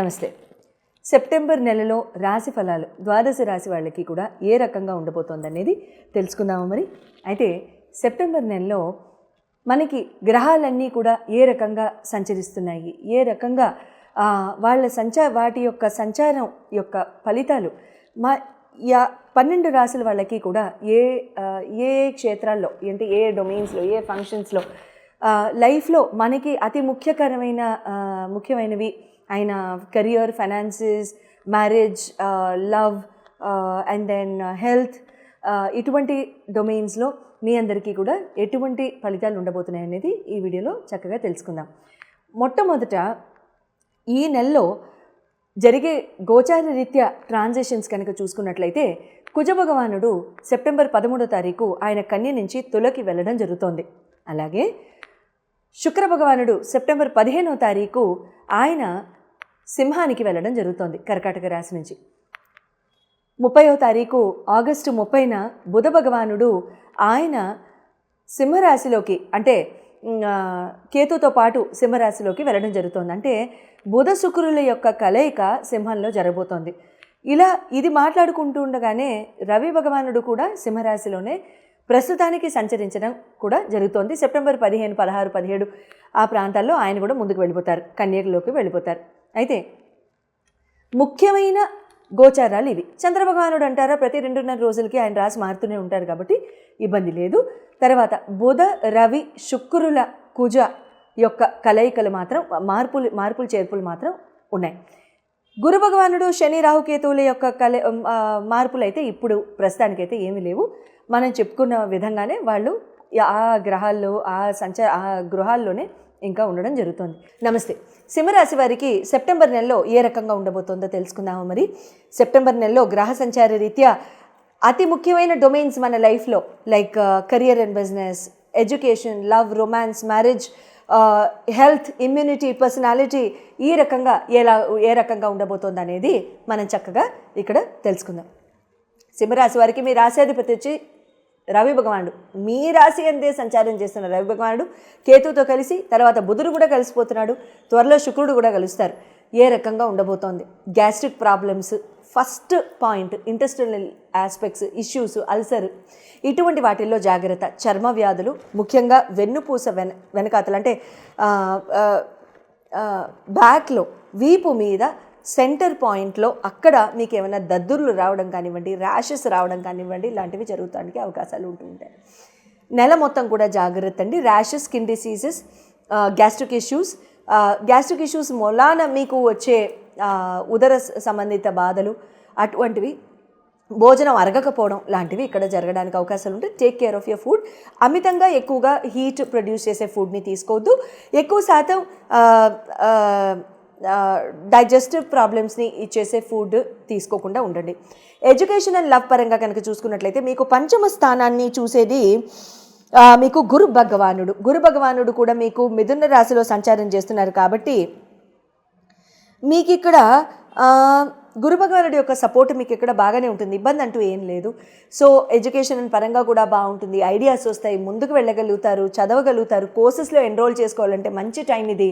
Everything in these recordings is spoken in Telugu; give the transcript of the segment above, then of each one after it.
నమస్తే. సెప్టెంబర్ నెలలో రాశి ఫలాలు ద్వాదశ రాశి వాళ్ళకి కూడా ఏ రకంగా ఉండబోతోందనేది తెలుసుకుందాము. మరి అయితే సెప్టెంబర్ నెలలో మనకి గ్రహాలన్నీ కూడా ఏ రకంగా సంచరిస్తున్నాయి, ఏ రకంగా వాటి యొక్క సంచారం యొక్క ఫలితాలు 12 రాశుల వాళ్ళకి కూడా ఏ క్షేత్రాల్లో అంటే ఏ డొమైన్స్లో ఏ ఫంక్షన్స్లో లైఫ్లో మనకి అతి ముఖ్యమైనవి అయిన career, finances, marriage, love and then health, ఇటువంటి డొమైన్స్లో మీ అందరికీ కూడా ఎటువంటి ఫలితాలు ఉండబోతున్నాయి అనేది ఈ వీడియోలో చక్కగా తెలుసుకుందాం. మొట్టమొదట ఈ నెలలో జరిగే గోచార రీత్యా ట్రాన్సిషన్స్ కనుక చూసుకున్నట్లయితే కుజభగవానుడు సెప్టెంబర్ 13వ తారీఖు ఆయన కన్య నుంచి తులకి వెళ్ళడం జరుగుతోంది. అలాగే శుక్ర భగవానుడు సెప్టెంబర్ 15వ తారీఖు ఆయన సింహానికి వెళ్ళడం జరుగుతోంది కర్కాటక రాశి నుంచి. 30వ తారీఖు ఆగస్టు 30న బుధ భగవానుడు ఆయన సింహరాశిలోకి అంటే కేతుతో పాటు సింహరాశిలోకి వెళ్ళడం జరుగుతోంది. అంటే బుధ శుక్రుల యొక్క కలయిక సింహంలో జరగబోతోంది. ఇది మాట్లాడుకుంటూ ఉండగానే రవి భగవానుడు కూడా సింహరాశిలోనే ప్రస్తుతానికి సంచరించడం కూడా జరుగుతోంది. సెప్టెంబర్ 15, 16, 17 ఆ ప్రాంతాల్లో ఆయన కూడా ముందుకు వెళ్ళిపోతారు, కన్యలోకి వెళ్ళిపోతారు. అయితే ముఖ్యమైన గోచారాలు ఇవి. చంద్రభగవానుడు అంటారా ప్రతి 2.5 రోజులకి ఆయన రాశి మారుతూనే ఉంటారు కాబట్టి ఇబ్బంది లేదు. తర్వాత బుధ, రవి, శుక్రుల, కుజ యొక్క కలయికలు మాత్రం మార్పులు చేర్పులు మాత్రం ఉన్నాయి. గురు భగవానుడు, శని, రాహుకేతువుల యొక్క మార్పులు అయితే ఇప్పుడు ప్రస్తుతానికైతే ఏమీ లేవు. మనం చెప్పుకున్న విధంగానే వాళ్ళు ఆ గ్రహాల్లో ఆ గృహాల్లోనే ఇంకా ఉండడం జరుగుతుంది. నమస్తే. సింహరాశి వారికి సెప్టెంబర్ నెలలో ఏ రకంగా ఉండబోతోందో తెలుసుకుందాము. మరి సెప్టెంబర్ నెలలో గ్రహ సంచార రీత్యా అతి ముఖ్యమైన డొమైన్స్ మన లైఫ్లో like career and business, education, love, romance, marriage, health, immunity, personality ఏ రకంగా ఉండబోతోంది అనేది మనం చక్కగా ఇక్కడ తెలుసుకుందాం. సింహరాశి వారికి మీ రాశ్యాధిపతి వచ్చి రవి భగవానుడు, మీ రాశి అందే సంచారం చేస్తున్న రవి భగవానుడు కేతుతో కలిసి తర్వాత బుధుడు కూడా కలిసిపోతున్నాడు. త్వరలో శుక్రుడు కూడా కలుస్తారు. ఏ రకంగా ఉండబోతోంది? Gastric problems first point, intestinal aspects, issues, ulcer, ఇటువంటి వాటిల్లో జాగ్రత్త. చర్మ వ్యాధులు ముఖ్యంగా వెన్నుపూస వెనకాతలు అంటే బ్యాక్లో వీపు మీద సెంటర్ పాయింట్లో అక్కడ మీకు ఏమైనా దద్దుర్లు రావడం కానివ్వండి, ర్యాషెస్ రావడం కానివ్వండి, ఇలాంటివి జరుగుతానికి అవకాశాలు ఉంటూ ఉంటాయి. నెల మొత్తం కూడా జాగ్రత్త అండి. Rashes, skin diseases, gastric issues మూలాన మీకు వచ్చే ఉదర సంబంధిత బాధలు, అటువంటివి, భోజనం అరగకపోవడం లాంటివి ఇక్కడ జరగడానికి అవకాశాలు ఉంటాయి. Take care of your food. అమితంగా ఎక్కువగా హీట్ ప్రొడ్యూస్ చేసే ఫుడ్ని తీసుకోవద్దు. ఎక్కువ శాతం డైజెస్టివ్ ప్రాబ్లమ్స్ని ఇచ్చేసే ఫుడ్ తీసుకోకుండా ఉండండి. ఎడ్యుకేషన్ అండ్ లవ్ పరంగా కనుక చూసుకున్నట్లయితే మీకు పంచమ స్థానాన్ని చూసేది మీకు గురు భగవానుడు కూడా మీకు మిథున రాశిలో సంచారం చేస్తున్నారు కాబట్టి మీకు ఇక్కడ గురు భగవానుడి యొక్క సపోర్ట్ మీకు ఇక్కడ బాగానే ఉంటుంది. ఇబ్బంది అంటూ ఏం లేదు. సో ఎడ్యుకేషన్ పరంగా కూడా బాగుంటుంది. ఐడియాస్ వస్తాయి, ముందుకు వెళ్ళగలుగుతారు, చదవగలుగుతారు. కోర్సెస్లో ఎన్రోల్ చేసుకోవాలంటే మంచి టైం ఇది,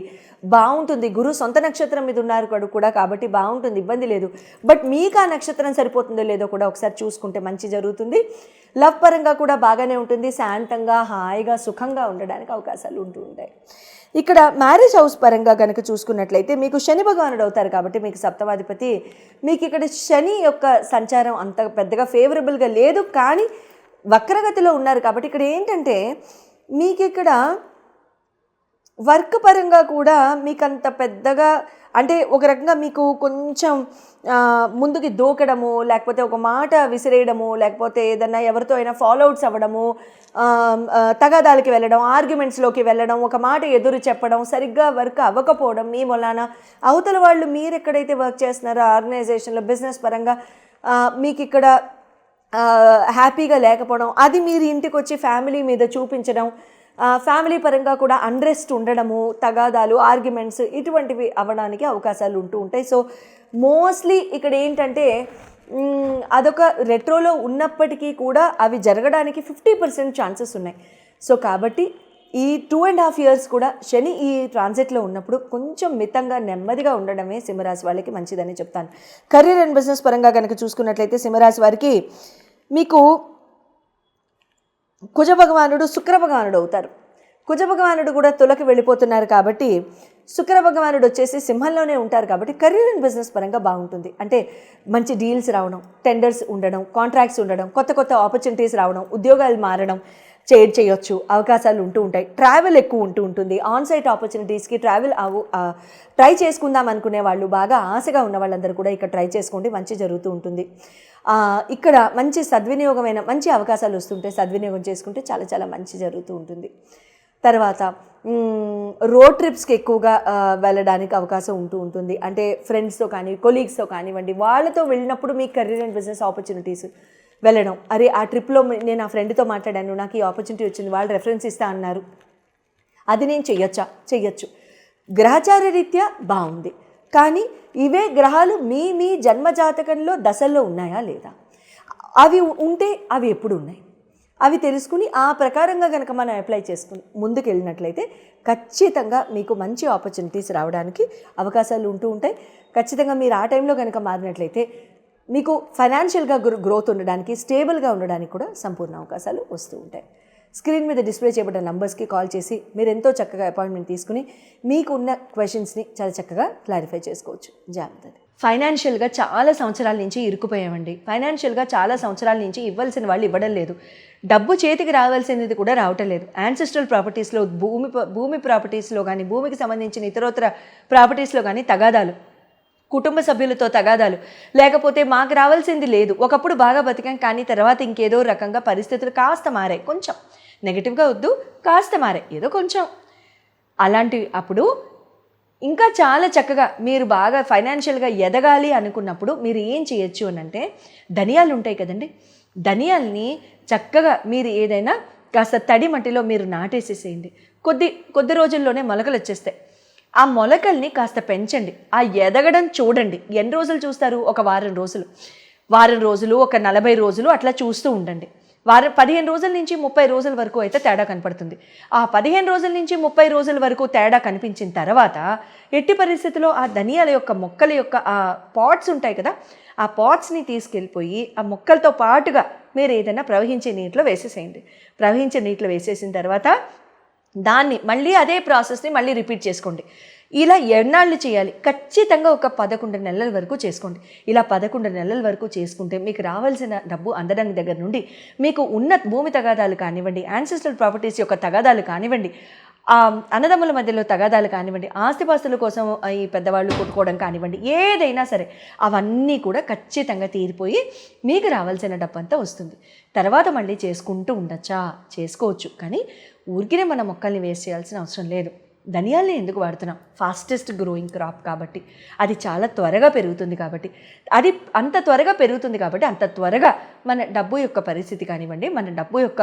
బాగుంటుంది. గురు సొంత నక్షత్రం మీద ఉన్నారు కూడా కాబట్టి బాగుంటుంది, ఇబ్బంది లేదు. బట్ మీకు ఆ నక్షత్రం సరిపోతుందో లేదో కూడా ఒకసారి చూసుకుంటే మంచి జరుగుతుంది. లవ్ పరంగా కూడా బాగానే ఉంటుంది. శాంతంగా, హాయిగా, సుఖంగా ఉండడానికి అవకాశాలు ఉంటూ ఉంటాయి. ఇక్కడ మ్యారేజ్ హౌస్ పరంగా కనుక చూసుకున్నట్లయితే మీకు శని భగవానుడు అవుతారు కాబట్టి మీకు సప్తమాధిపతి. మీకు ఇక్కడ శని యొక్క సంచారం అంత పెద్దగా ఫేవరబుల్గా లేదు, కానీ వక్రగతిలో ఉన్నారు కాబట్టి ఇక్కడ ఏంటంటే మీకు ఇక్కడ వర్క్ పరంగా కూడా మీకు అంత పెద్దగా అంటే ఒక రకంగా మీకు కొంచెం ముందుకి దూకడము, లేకపోతే ఒక మాట విసిరేయడము, లేకపోతే ఏదన్నా ఎవరితో అయినా ఫాలోఅవుట్స్ అవ్వడము, తగాదాలకి వెళ్ళడం, ఆర్గ్యుమెంట్స్లోకి వెళ్ళడం, ఒక మాట ఎదురు చెప్పడం, సరిగ్గా వర్క్ అవ్వకపోవడం మీ మూలాన అవతల వాళ్ళు మీరు ఎక్కడైతే వర్క్ చేస్తున్నారో ఆర్గనైజేషన్లో బిజినెస్ పరంగా మీకు ఇక్కడ హ్యాపీగా లేకపోవడం, అది మీరు ఇంటికి వచ్చి ఫ్యామిలీ మీద చూపించడం, ఫ్యామిలీ పరంగా కూడా అన్రెస్ట్ ఉండడము, తగాదాలు, ఆర్గ్యుమెంట్స్ ఇటువంటివి అవ్వడానికి అవకాశాలు ఉంటూ ఉంటాయి. సో మోస్ట్లీ ఇక్కడ ఏంటంటే అదొక రెట్రోలో ఉన్నప్పటికీ కూడా అవి జరగడానికి 50% ఛాన్సెస్ ఉన్నాయి. సో కాబట్టి ఈ 2.5 years కూడా శని ఈ ట్రాన్సిట్లో ఉన్నప్పుడు కొంచెం మితంగా నెమ్మదిగా ఉండడమే సింహరాశి వాళ్ళకి మంచిదని చెప్తాను. కెరీర్ అండ్ బిజినెస్ పరంగా కనుక చూసుకున్నట్లయితే సింహరాశి వారికి మీకు కుజ భగవానుడు శుక్ర భగవానుడు అవుతారు. కుజ భగవానుడు కూడా తులకి వెళ్ళిపోతున్నారు కాబట్టి శుక్ర భగవానుడు వచ్చేసి సింహంలోనే ఉంటారు కాబట్టి కెరీర్ అండ్ బిజినెస్ పరంగా బాగుంటుంది. అంటే మంచి డీల్స్ రావడం, టెండర్స్ ఉండడం, కాంట్రాక్ట్స్ ఉండడం, కొత్త కొత్త ఆపర్చునిటీస్ రావడం, ఉద్యోగాలు మారడం చేయొచ్చు, అవకాశాలు ఉంటూ ఉంటాయి. ట్రావెల్ ఎక్కువ ఉంటుంది. ఆన్సైట్ ఆపర్చునిటీస్కి ట్రై చేసుకుందాం అనుకునే వాళ్ళు, బాగా ఆశగా ఉన్న వాళ్ళందరూ కూడా ఇక్కడ ట్రై చేసుకోండి, మంచి జరుగుతూ ఉంటుంది. ఇక్కడ మంచి సద్వినియోగమైన మంచి అవకాశాలు వస్తుంటే సద్వినియోగం చేసుకుంటే చాలా చాలా మంచి జరుగుతూ ఉంటుంది. తర్వాత రోడ్ ట్రిప్స్కి ఎక్కువగా వెళ్ళడానికి అవకాశం ఉంటుంది. అంటే ఫ్రెండ్స్తో కానీ కొలీగ్స్తో కానివ్వండి, వాళ్ళతో వెళ్ళినప్పుడు మీ కెరీర్ అండ్ బిజినెస్ ఆపర్చునిటీస్ వెళ్ళడం, అరే ఆ ట్రిప్లో నేను ఆ ఫ్రెండ్తో మాట్లాడాను, నాకు ఈ ఆపర్చునిటీ వచ్చింది, వాళ్ళు రెఫరెన్స్ ఇస్తా అన్నారు, అది నేను చెయ్యొచ్చు. గ్రహచార రీత్యా బాగుంది. కానీ ఇవే గ్రహాలు మీ జన్మజాతకంలో దశల్లో ఉన్నాయా లేదా, అవి ఉంటే అవి ఎప్పుడు ఉన్నాయి, అవి తెలుసుకుని ఆ ప్రకారంగా కనుక మనం అప్లై చేసుకుని ముందుకు వెళ్ళినట్లయితే ఖచ్చితంగా మీకు మంచి ఆపర్చునిటీస్ రావడానికి అవకాశాలు ఉంటూ ఉంటాయి. ఖచ్చితంగా మీరు ఆ టైంలో కనుక మారినట్లయితే మీకు ఫైనాన్షియల్గా గ్రోత్ ఉండడానికి, స్టేబుల్గా ఉండడానికి కూడా సంపూర్ణ అవకాశాలు వస్తూ ఉంటాయి. స్క్రీన్ మీద డిస్ప్లే చేయబడిన నంబర్స్కి కాల్ చేసి మీరు ఎంతో చక్కగా అపాయింట్మెంట్ తీసుకుని మీకు ఉన్న క్వశ్చన్స్ని చాలా చక్కగా క్లారిఫై చేసుకోవచ్చు. జాగ్రత్త. ఫైనాన్షియల్గా చాలా సంవత్సరాల నుంచి ఇరుక్కుపోయామండి. ఫైనాన్షియల్గా చాలా సంవత్సరాల నుంచి ఇవ్వాల్సిన వాళ్ళు ఇవ్వడం లేదు, డబ్బు చేతికి రావాల్సినది కూడా రావటం లేదు. యాన్సెస్ట్రల్ ప్రాపర్టీస్లో, భూమి ప్రాపర్టీస్లో కానీ, భూమికి సంబంధించిన ఇతరోత్తర ప్రాపర్టీస్లో కానీ తగాదాలు, కుటుంబ సభ్యులతో తగాదాలు, లేకపోతే మాకు రావాల్సింది లేదు, ఒకప్పుడు బాగా బతికాం కానీ తర్వాత ఇంకేదో రకంగా పరిస్థితులు కాస్త మారాయి, కొంచెం నెగిటివ్గా వద్దు, కాస్త మారాయి ఏదో కొంచెం, అలాంటివి అప్పుడు ఇంకా చాలా చక్కగా మీరు బాగా ఫైనాన్షియల్గా ఎదగాలి అనుకున్నప్పుడు మీరు ఏం చేయొచ్చు అని అంటే, ధనియాలు ఉంటాయి కదండి, ధనియాల్ని చక్కగా మీరు ఏదైనా కాస్త తడి మట్టిలో మీరు నాటేసేసేయండి. కొద్ది రోజుల్లోనే మొలకలు వచ్చేస్తాయి. ఆ మొలకల్ని కాస్త పెంచండి, ఆ ఎదగడం చూడండి. ఎన్ని రోజులు చూస్తారు? ఒక వారం రోజులు, ఒక 40 రోజులు అట్లా చూస్తూ ఉండండి. 15 రోజుల నుంచి 30 రోజుల వరకు అయితే తేడా కనపడుతుంది. ఆ 15 రోజుల నుంచి 30 రోజుల వరకు తేడా కనిపించిన తర్వాత ఎట్టి పరిస్థితుల్లో ఆ ధనియాల యొక్క మొక్కల యొక్క ఆ పాట్స్ ఉంటాయి కదా, ఆ పాట్స్ని తీసుకెళ్ళిపోయి ఆ మొక్కలతో పాటుగా మీరు ఏదైనా ప్రవహించే నీటిలో వేసేసేయండి. ప్రవహించే నీటిలో వేసేసిన తర్వాత దాన్ని మళ్ళీ అదే ప్రాసెస్ని మళ్ళీ రిపీట్ చేసుకోండి. ఇలా ఎన్నాళ్ళు చేయాలి? ఖచ్చితంగా ఒక 11 నెలల వరకు చేసుకోండి. ఇలా 11 నెలల వరకు చేసుకుంటే మీకు రావాల్సిన డబ్బు అందడం దగ్గర నుండి, మీకు ఉన్న భూమి తగాదాలు కానివ్వండి, యాన్సెస్ట్రల్ ప్రాపర్టీస్ యొక్క తగాదాలు కానివ్వండి, అన్నదమ్ముల మధ్యలో తగాదాలు కానివ్వండి, ఆస్తిపాస్తుల కోసం ఈ పెద్దవాళ్ళు కొట్టుకోవడం కానివ్వండి, ఏదైనా సరే అవన్నీ కూడా ఖచ్చితంగా తీరిపోయి మీకు రావాల్సిన డబ్బు అంతా వస్తుంది. తర్వాత మళ్ళీ చేసుకుంటూ ఉండొచ్చా? చేసుకోవచ్చు. కానీ ఊరికినే మన మొక్కల్ని వేస్ట్ చేయాల్సిన అవసరం లేదు. ధనియాల్ని ఎందుకు వాడుతున్నాం? ఫాస్టెస్ట్ గ్రోయింగ్ క్రాప్ కాబట్టి, అది చాలా త్వరగా పెరుగుతుంది కాబట్టి, అది అంత త్వరగా పెరుగుతుంది కాబట్టి అంత త్వరగా మన డబ్బు యొక్క పరిస్థితి కానివ్వండి, మన డబ్బు యొక్క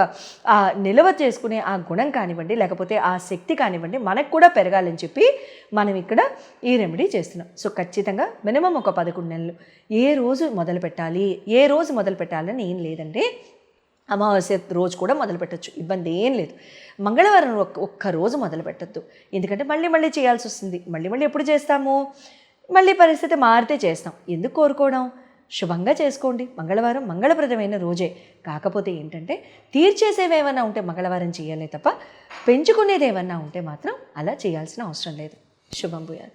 నిల్వ చేసుకునే ఆ గుణం కానివ్వండి, లేకపోతే ఆ శక్తి కానివ్వండి మనకు కూడా పెరగాలని చెప్పి మనం ఇక్కడ ఈ రెమెడీ చేస్తున్నాం. సో ఖచ్చితంగా మినిమం ఒక 11 నెలలు ఏ రోజు మొదలు పెట్టాలని ఏం లేదండి. అమావాస్య రోజు కూడా మొదలు పెట్టచ్చు, ఇబ్బంది ఏం లేదు. మంగళవారం ఒక్క రోజు మొదలు పెట్టద్దు, ఎందుకంటే మళ్ళీ చేయాల్సి వస్తుంది. మళ్ళీ ఎప్పుడు చేస్తాము? మళ్ళీ పరిస్థితి మారితే చేస్తాం. ఎందుకు కోరుకోవడం? శుభంగా చేసుకోండి. మంగళవారం మంగళప్రదమైన రోజే. కాకపోతే ఏంటంటే తీర్చేసేవి ఏమన్నా ఉంటే మంగళవారం చేయాలి తప్ప పెంచుకునేది ఏమన్నా ఉంటే మాత్రం అలా చేయాల్సిన అవసరం లేదు. శుభం భూయాత్.